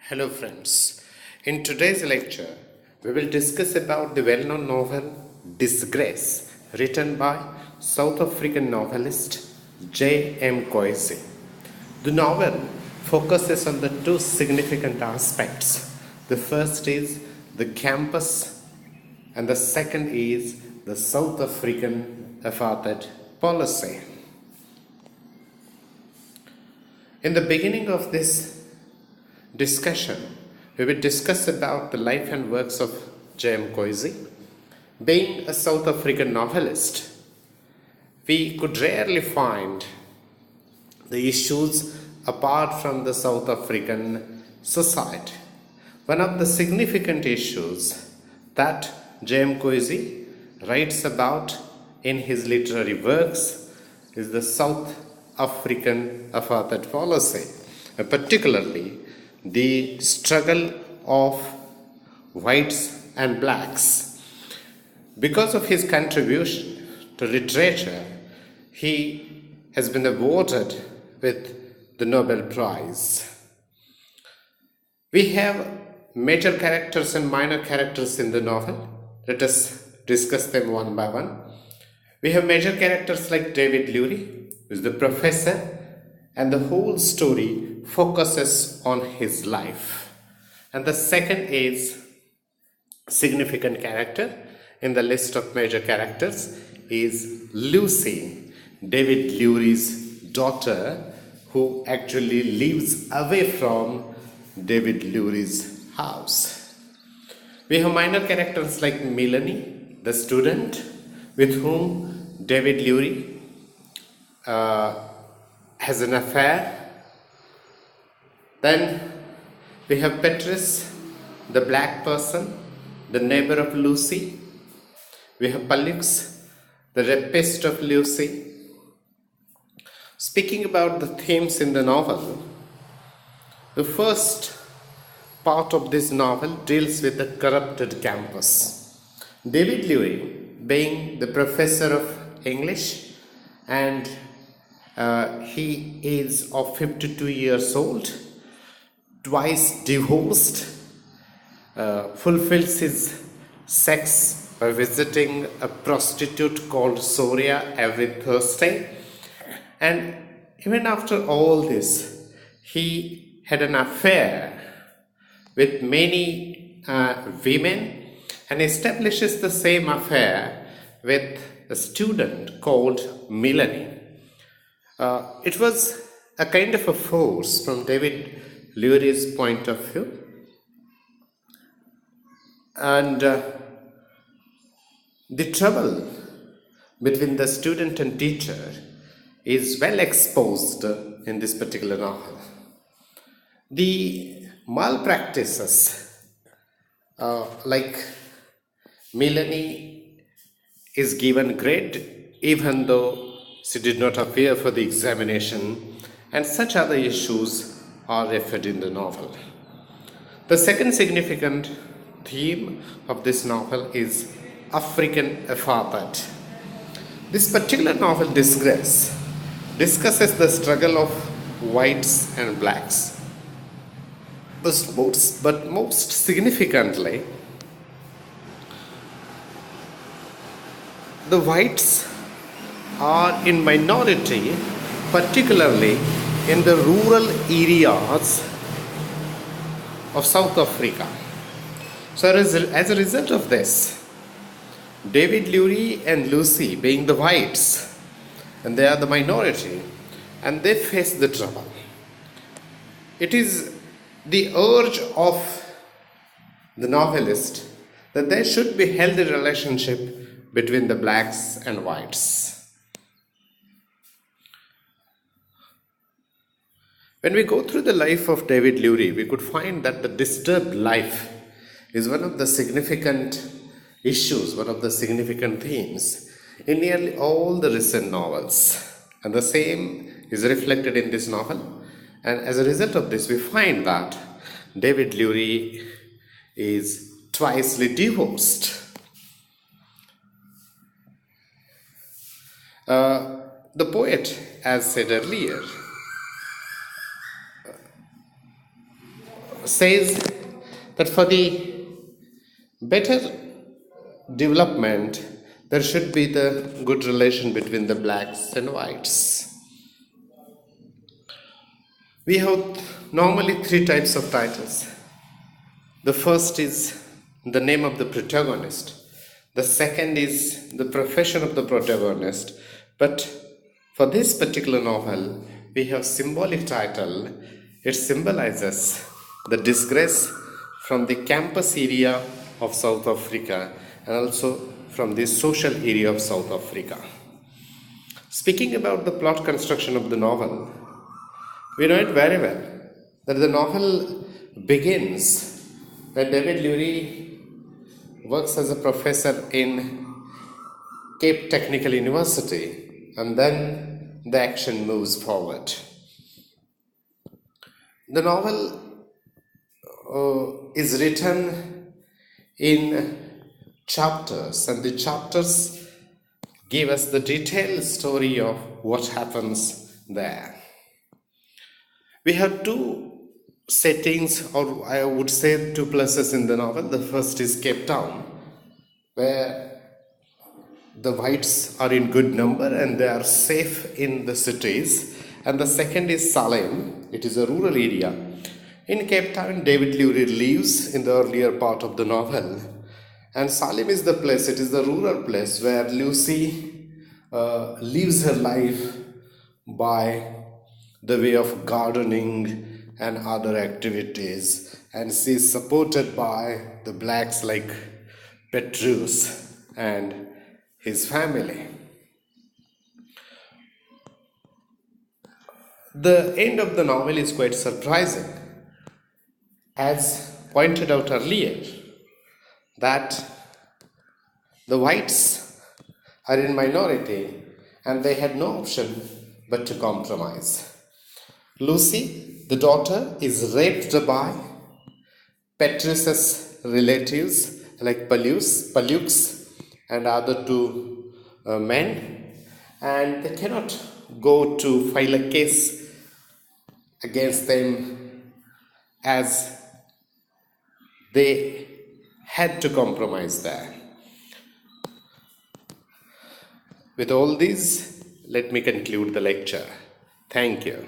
Hello friends. In today's lecture, we will discuss about the well-known novel Disgrace, written by South African novelist J.M. Coetzee. The novel focuses on the two significant aspects. The first is the campus and the second is the South African apartheid policy. In the beginning of this discussion, we will discuss about the life and works of J.M. Coetzee. Being a South African novelist, we could rarely find the issues apart from the South African society. One of the significant issues that J.M. Coetzee writes about in his literary works is the South African apartheid policy, particularly the struggle of whites and blacks. Because of his contribution to literature, he has been awarded with the Nobel Prize. We have major characters and minor characters in the novel. Let us discuss them one by one. We have major characters like David Lurie, who is the professor, and the whole story focuses on his life. And the second is significant character in the list of major characters is Lucy, David Lurie's daughter, who actually lives away from David Lurie's house. We have minor characters like Melanie, the student, with whom David Lurie has an affair. Then we have Petrus, the black person, the neighbor of Lucy. We have Pollux, the rapist of Lucy. Speaking about the themes in the novel, the first part of this novel deals with the corrupted campus. David Lurie, being the professor of English, and he is of 52 years old, twice divorced, fulfills his sex by visiting a prostitute called Soria every Thursday. And even after all this, he had an affair with many women and establishes the same affair with a student called Melanie. It was a kind of a force from David Lurie's point of view, and the trouble between the student and teacher is well exposed in this particular novel. The malpractices, like Melanie is given grade even though she did not appear for the examination, and such other issues are referred in the novel. The second significant theme of this novel is African apartheid. This particular novel, Disgrace, discusses the struggle of whites and blacks. But most significantly, the whites are in minority, particularly in the rural areas of South Africa. So as a result of this, David Lurie and Lucy being the whites, and they are the minority, and they face the trouble. It is the urge of the novelist that there should be healthy relationship between the blacks and whites. When we go through the life of David Lurie, we could find that the disturbed life is one of the significant issues, one of the significant themes in nearly all the recent novels. And the same is reflected in this novel. And as a result of this, we find that David Lurie is twicely divorced. The poet, as said earlier, says that for the better development, there should be the good relation between the blacks and whites. We have normally three types of titles. The first is the name of the protagonist. The second is the profession of the protagonist. But for this particular novel, we have symbolic title. It symbolizes the disgrace from the campus area of South Africa and also from the social area of South Africa. Speaking about the plot construction of the novel, we know it very well that the novel begins when David Lurie works as a professor in Cape Technical University, and then the action moves forward. The novel is written in chapters, and the chapters give us the detailed story of what happens there. We have two settings, or I would say two places in the novel. The first is Cape Town, where the whites are in good number and they are safe in the cities. And the second is Salem. It is a rural area. In Cape Town, David Lurie lives in the earlier part of the novel. And Salem is the place, it is the rural place where Lucy lives her life by the way of gardening and other activities, and she is supported by the blacks like Petrus and his family. The end of the novel is quite surprising, as pointed out earlier, that the whites are in minority and they had no option but to compromise. Lucy, the daughter, is raped by Petrus's relatives like Palux and other two men, and they cannot go to file a case against them as they had to compromise there. With all these, let me conclude the lecture. Thank you.